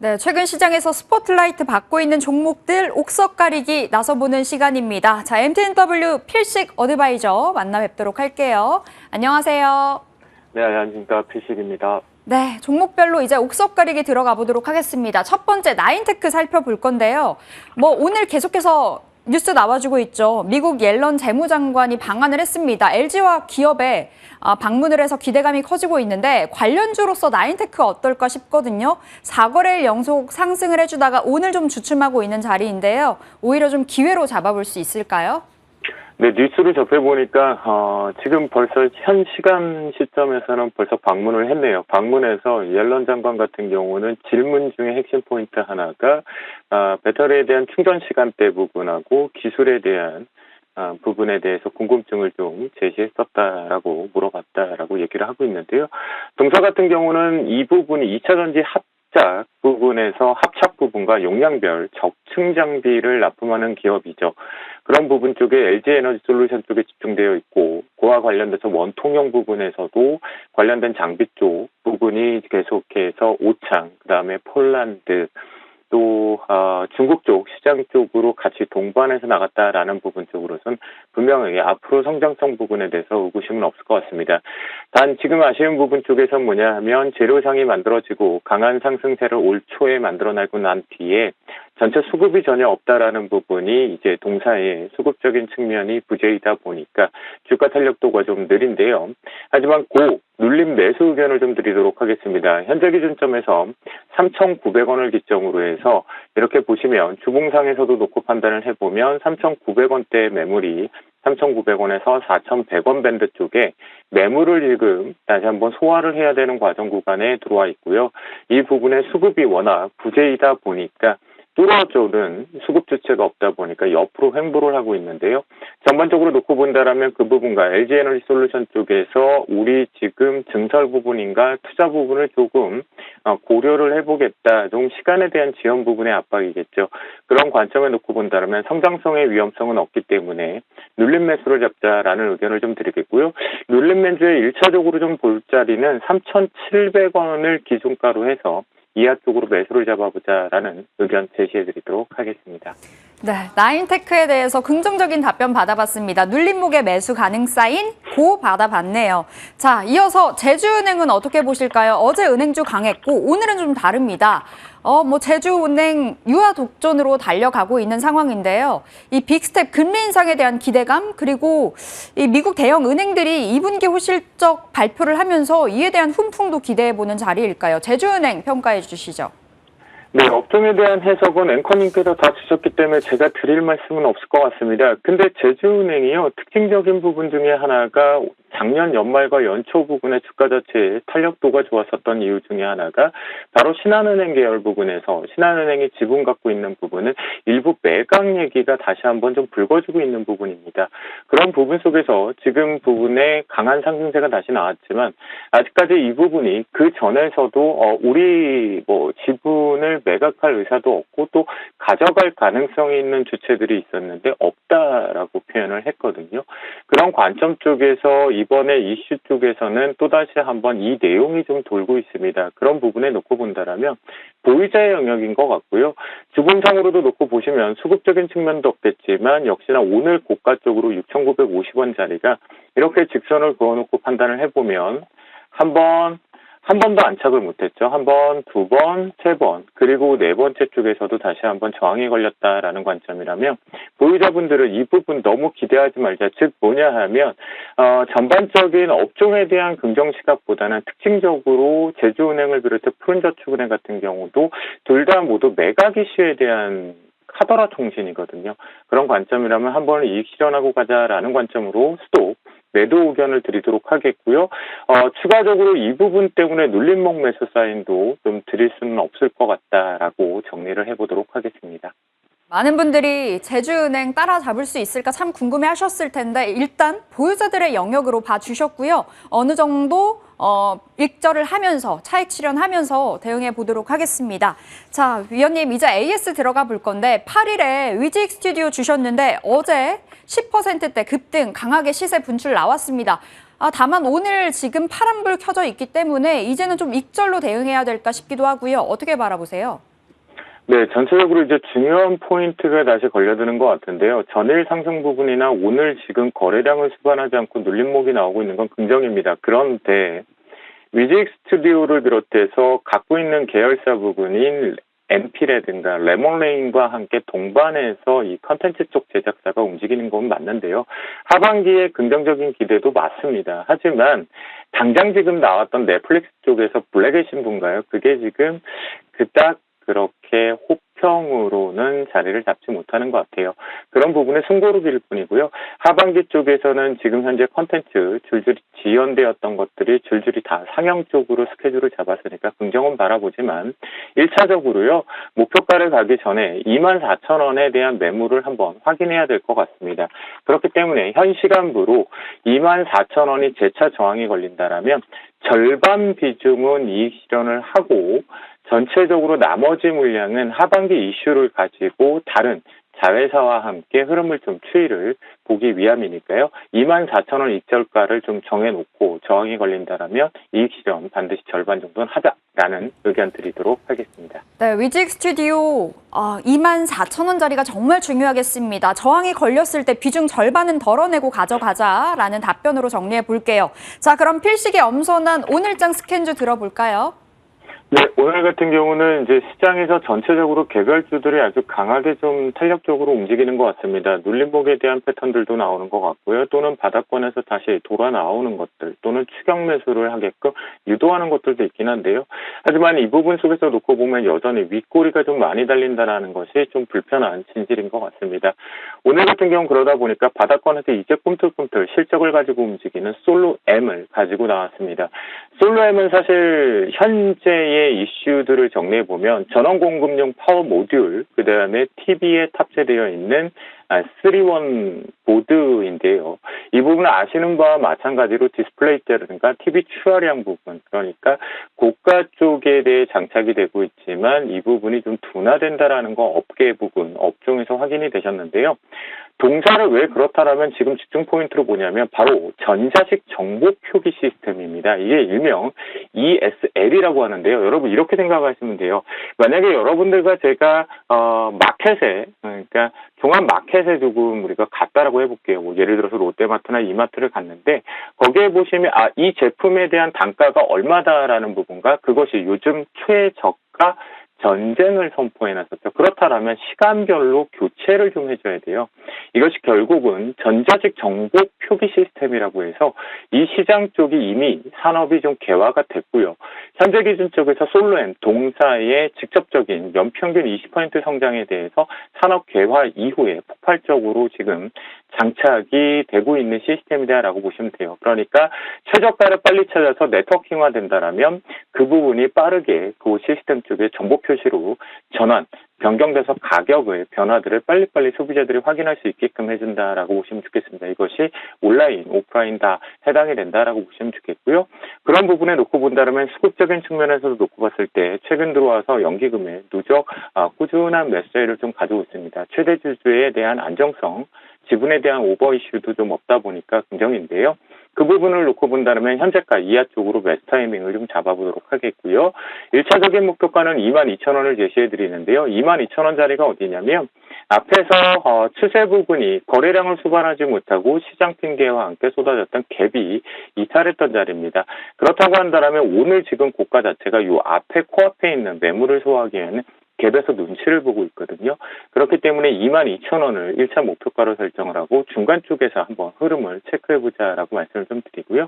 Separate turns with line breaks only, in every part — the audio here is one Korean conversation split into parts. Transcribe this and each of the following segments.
네, 최근 시장에서 스포트라이트 받고 있는 종목들 옥석 가리기 나서보는 시간입니다. 자, MTNW 필식 어드바이저 만나 뵙도록 할게요. 안녕하세요.
네, 안녕하십니까. 필식입니다.
네, 종목별로 이제 옥석 가리기 들어가 보도록 하겠습니다. 첫 번째 나인테크 살펴볼 건데요. 오늘 계속해서 뉴스 나와주고 있죠. 미국 옐런 재무장관이 방한을 했습니다. LG화 기업에 방문을 해서 기대감이 커지고 있는데 관련주로서 나인테크 어떨까 싶거든요. 4거래일 연속 상승을 해주다가 오늘 좀 주춤하고 있는 자리인데요. 오히려 좀 기회로 잡아볼 수 있을까요?
네, 뉴스를 접해보니까 지금 벌써 현 시간 시점에서는 벌써 방문을 했네요. 방문해서 옐런 장관 같은 경우는 질문 중에 핵심 포인트 하나가 배터리에 대한 충전 시간대 부분하고 기술에 대한 부분에 대해서 궁금증을 좀 제시했었다라고 물어봤다라고 얘기를 하고 있는데요. 동사 같은 경우는 이 부분이 2차전지 합작 부분에서 합착 부분과 용량별 적층 장비를 납품하는 기업이죠. 그런 부분 쪽에 LG에너지솔루션 쪽에 집중되어 있고 그와 관련돼서 원통형 부분에서도 관련된 장비 쪽 부분이 계속해서 오창, 그다음에 폴란드, 또 중국 쪽 시장 쪽으로 같이 동반해서 나갔다라는 부분 쪽으로선 분명히 앞으로 성장성 부분에 대해서 의구심은 없을 것 같습니다. 단 지금 아쉬운 부분 쪽에서 뭐냐 하면 재료상이 만들어지고 강한 상승세를 올 초에 만들어내고 난 뒤에 전체 수급이 전혀 없다라는 부분이 이제 동사의 수급적인 측면이 부재이다 보니까 주가 탄력도가 좀 느린데요. 하지만 눌림 매수 의견을 좀 드리도록 하겠습니다. 현재 기준점에서 3,900원을 기점으로 해서 이렇게 보시면 주봉상에서도 놓고 판단을 해보면 3,900원대 매물이 3,900원에서 4,100원 밴드 쪽에 매물을 지금 다시 한번 소화를 해야 되는 과정 구간에 들어와 있고요. 이 부분에 수급이 워낙 부재이다 보니까 뚫어주는 수급 주체가 없다 보니까 옆으로 횡보를 하고 있는데요. 전반적으로 놓고 본다라면 그 부분과 LG에너지솔루션 쪽에서 우리 지금 증설 부분인가 투자 부분을 조금 고려를 해보겠다. 좀 시간에 대한 지연 부분의 압박이겠죠. 그런 관점에 놓고 본다라면 성장성의 위험성은 없기 때문에 눌림 매수를 잡자라는 의견을 좀 드리겠고요. 눌림 매수에 1차적으로 좀 볼 자리는 3,700원을 기준가로 해서 이하 쪽으로 매수를 잡아보자라는 의견 제시해드리도록 하겠습니다.
네, 나인테크에 대해서 긍정적인 답변 받아봤습니다. 눌림목의 매수 가능 사인 고 받아봤네요. 자, 이어서 제주은행은 어떻게 보실까요? 어제 은행주 강했고 오늘은 좀 다릅니다. 제주은행 유화 독존으로 달려가고 있는 상황인데요. 이 빅스텝 금리 인상에 대한 기대감 그리고 이 미국 대형 은행들이 2분기 호실적 발표를 하면서 이에 대한 훈풍도 기대해보는 자리일까요? 제주은행 평가해 주시죠.
네, 업종에 대한 해석은 앵커님께서 다 주셨기 때문에 제가 드릴 말씀은 없을 것 같습니다. 근데 제주은행이요, 특징적인 부분 중에 하나가 작년 연말과 연초 부분의 주가 자체의 탄력도가 좋았었던 이유 중에 하나가 바로 신한은행 계열 부분에서 신한은행이 지분 갖고 있는 부분은 일부 매각 얘기가 다시 한번 좀 불거지고 있는 부분입니다. 그런 부분 속에서 지금 부분에 강한 상승세가 다시 나왔지만 아직까지 이 부분이 그 전에서도 우리 지분을 매각할 의사도 없고 또 가져갈 가능성이 있는 주체들이 있었는데 없다라고 표현을 했거든요. 그런 관점 쪽에서 이번에 이슈 쪽에서는 또다시 한번 이 내용이 좀 돌고 있습니다. 그런 부분에 놓고 본다라면 보유자의 영역인 것 같고요. 주봉상으로도 놓고 보시면 수급적인 측면도 없겠지만 역시나 오늘 고가 쪽으로 6,950원 자리가 이렇게 직선을 그어놓고 판단을 해보면 한 번도 안착을 못했죠. 한 번, 두 번, 세 번, 그리고 네 번째 쪽에서도 다시 한번 저항이 걸렸다라는 관점이라면 보유자분들은 이 부분 너무 기대하지 말자. 즉 뭐냐 하면 전반적인 업종에 대한 긍정 시각보다는 특징적으로 제주은행을 비롯해 푸른저축은행 같은 경우도 둘 다 모두 매각 이슈에 대한 카더라 통신이거든요. 그런 관점이라면 한 번은 이익 실현하고 가자라는 관점으로 스톱 매도 의견을 드리도록 하겠고요. 추가적으로 이 부분 때문에 눌림목 매수 사인도 좀 드릴 수는 없을 것 같다라고 정리를 해보도록 하겠습니다.
많은 분들이 제주은행 따라잡을 수 있을까 참 궁금해하셨을 텐데 일단 보유자들의 영역으로 봐주셨고요. 어느 정도 익절을 하면서 차익 실현하면서 대응해 보도록 하겠습니다. 자, 위원님 이제 AS 들어가 볼 건데 8일에 위직 스튜디오 주셨는데 어제 10%대 급등 강하게 시세 분출 나왔습니다. 다만 오늘 지금 파란불 켜져 있기 때문에 이제는 좀 익절로 대응해야 될까 싶기도 하고요. 어떻게 바라보세요?
네, 전체적으로 이제 중요한 포인트가 다시 걸려드는 것 같은데요. 전일 상승 부분이나 오늘 지금 거래량을 수반하지 않고 눌림목이 나오고 있는 건 긍정입니다. 그런데 뮤직 스튜디오를 비롯해서 갖고 있는 계열사 부분인 MP라든가 레몬레인과 함께 동반해서 이 컨텐츠 쪽 제작사가 움직이는 건 맞는데요. 하반기에 긍정적인 기대도 맞습니다. 하지만 당장 지금 나왔던 넷플릭스 쪽에서 블랙의 신분가요? 그게 지금 그닥 그렇게 호평으로는 자리를 잡지 못하는 것 같아요. 그런 부분에 숨고르기일 뿐이고요. 하반기 쪽에서는 지금 현재 컨텐츠 줄줄이 지연되었던 것들이 줄줄이 다 상영 쪽으로 스케줄을 잡았으니까 긍정은 바라보지만 1차적으로요. 목표가를 가기 전에 24,000원에 대한 매물을 한번 확인해야 될 것 같습니다. 그렇기 때문에 현 시간부로 24,000원이 재차 저항이 걸린다라면 절반 비중은 이익 실현을 하고 전체적으로 나머지 물량은 하반기 이슈를 가지고 다른 자회사와 함께 흐름을 좀 추이를 보기 위함이니까요. 24,000원 익절가를 좀 정해놓고 저항이 걸린다라면 이익 실현 반드시 절반 정도는 하자라는 의견 드리도록 하겠습니다.
네, 위직 스튜디오 24,000원짜리가 정말 중요하겠습니다. 저항이 걸렸을 때 비중 절반은 덜어내고 가져가자라는 답변으로 정리해 볼게요. 자, 그럼 필식의 엄선한 오늘장 스캔주 들어볼까요?
네, 오늘 같은 경우는 이제 시장에서 전체적으로 개별주들이 아주 강하게 좀 탄력적으로 움직이는 것 같습니다. 눌림목에 대한 패턴들도 나오는 것 같고요. 또는 바닥권에서 다시 돌아 나오는 것들, 또는 추격 매수를 하게끔 유도하는 것들도 있긴 한데요. 하지만 이 부분 속에서 놓고 보면 여전히 윗꼬리가 좀 많이 달린다는 것이 좀 불편한 진실인 것 같습니다. 오늘 같은 경우 그러다 보니까 바닥권에서 이제 꿈틀꿈틀 실적을 가지고 움직이는 솔로 M을 가지고 나왔습니다. 솔로 M은 사실 현재의 이슈들을 정리해보면 전원 공급용 파워 모듈, 그 다음에 TV에 탑재되어 있는 3원 보드인데요. 이 부분을 아시는 바와 마찬가지로 디스플레이라든가 TV 추화량 부분, 그러니까 고가 쪽에 대해 장착이 되고 있지만 이 부분이 좀 둔화된다라는 거 업계 부분, 업종에서 확인이 되셨는데요. 동사를 왜 그렇다라면 지금 집중 포인트로 보냐면 바로 전자식 정보 표기 시스템입니다. 이게 일명 ESL이라고 하는데요. 여러분 이렇게 생각하시면 돼요. 만약에 여러분들과 제가 마켓에, 그러니까 종합 마켓에 조금 우리가 갔다라고 해볼게요. 뭐 예를 들어서 롯데마트나 이마트를 갔는데 거기에 보시면 이 제품에 대한 단가가 얼마다라는 부분과 그것이 요즘 최저가 전쟁을 선포해놨었죠. 그렇다면 시간별로 교체를 좀 해줘야 돼요. 이것이 결국은 전자식 정보 표기 시스템이라고 해서 이 시장 쪽이 이미 산업이 좀 개화가 됐고요. 현재 기준 쪽에서 솔로엠 동사의 직접적인 연평균 20% 성장에 대해서 산업 개화 이후에 폭발적으로 지금 장착이 되고 있는 시스템이다라고 보시면 돼요. 그러니까 최저가를 빨리 찾아서 네트워킹화 된다라면 그 부분이 빠르게 그 시스템 쪽에 정보 표시로 전환, 변경돼서 가격의 변화들을 빨리빨리 소비자들이 확인할 수 있게끔 해준다라고 보시면 좋겠습니다. 이것이 온라인, 오프라인 다 해당이 된다라고 보시면 좋겠고요. 그런 부분에 놓고 본다면 수급적인 측면에서도 놓고 봤을 때 최근 들어와서 연기금의 누적 꾸준한 매수세를 좀 가지고 있습니다. 최대 주주에 대한 안정성, 지분에 대한 오버 이슈도 좀 없다 보니까 긍정인데요. 그 부분을 놓고 본다면 현재가 이하 쪽으로 매수 타이밍을 좀 잡아보도록 하겠고요. 1차적인 목표가는 22,000원을 제시해 드리는데요. 22,000원짜리가 어디냐면 앞에서 추세 부분이 거래량을 수반하지 못하고 시장 핑계와 함께 쏟아졌던 갭이 이탈했던 자리입니다. 그렇다고 한다면 오늘 지금 고가 자체가 이 앞에 코앞에 있는 매물을 소화하기에는 갭에서 눈치를 보고 있거든요. 그렇기 때문에 22,000원을 1차 목표가로 설정을 하고 중간 쪽에서 한번 흐름을 체크해보자라고 말씀을 좀 드리고요.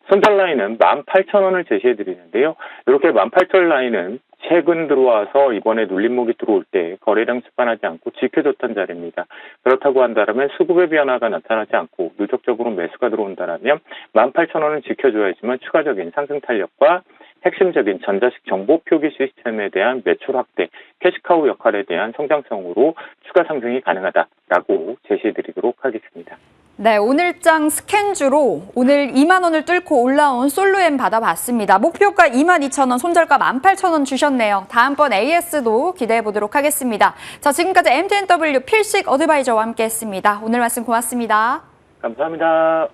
손절 라인은 18,000원을 제시해 드리는데요. 이렇게 18,000원 라인은 최근 들어와서 이번에 눌림목이 들어올 때 거래량 수반하지 않고 지켜줬던 자리입니다. 그렇다고 한다면 수급의 변화가 나타나지 않고 누적적으로 매수가 들어온다면 18,000원은 지켜줘야지만 추가적인 상승 탄력과 핵심적인 전자식 정보 표기 시스템에 대한 매출 확대, 캐시카우 역할에 대한 성장성으로 추가 상승이 가능하다라고 제시해드리도록 하겠습니다.
네, 오늘장 스캔주로 오늘 2만 원을 뚫고 올라온 솔로엠 받아봤습니다. 목표가 22,000원, 손절가 18,000원 주셨네요. 다음번 AS도 기대해 보도록 하겠습니다. 자, 지금까지 MTNW 필식 어드바이저와 함께했습니다. 오늘 말씀 고맙습니다.
감사합니다.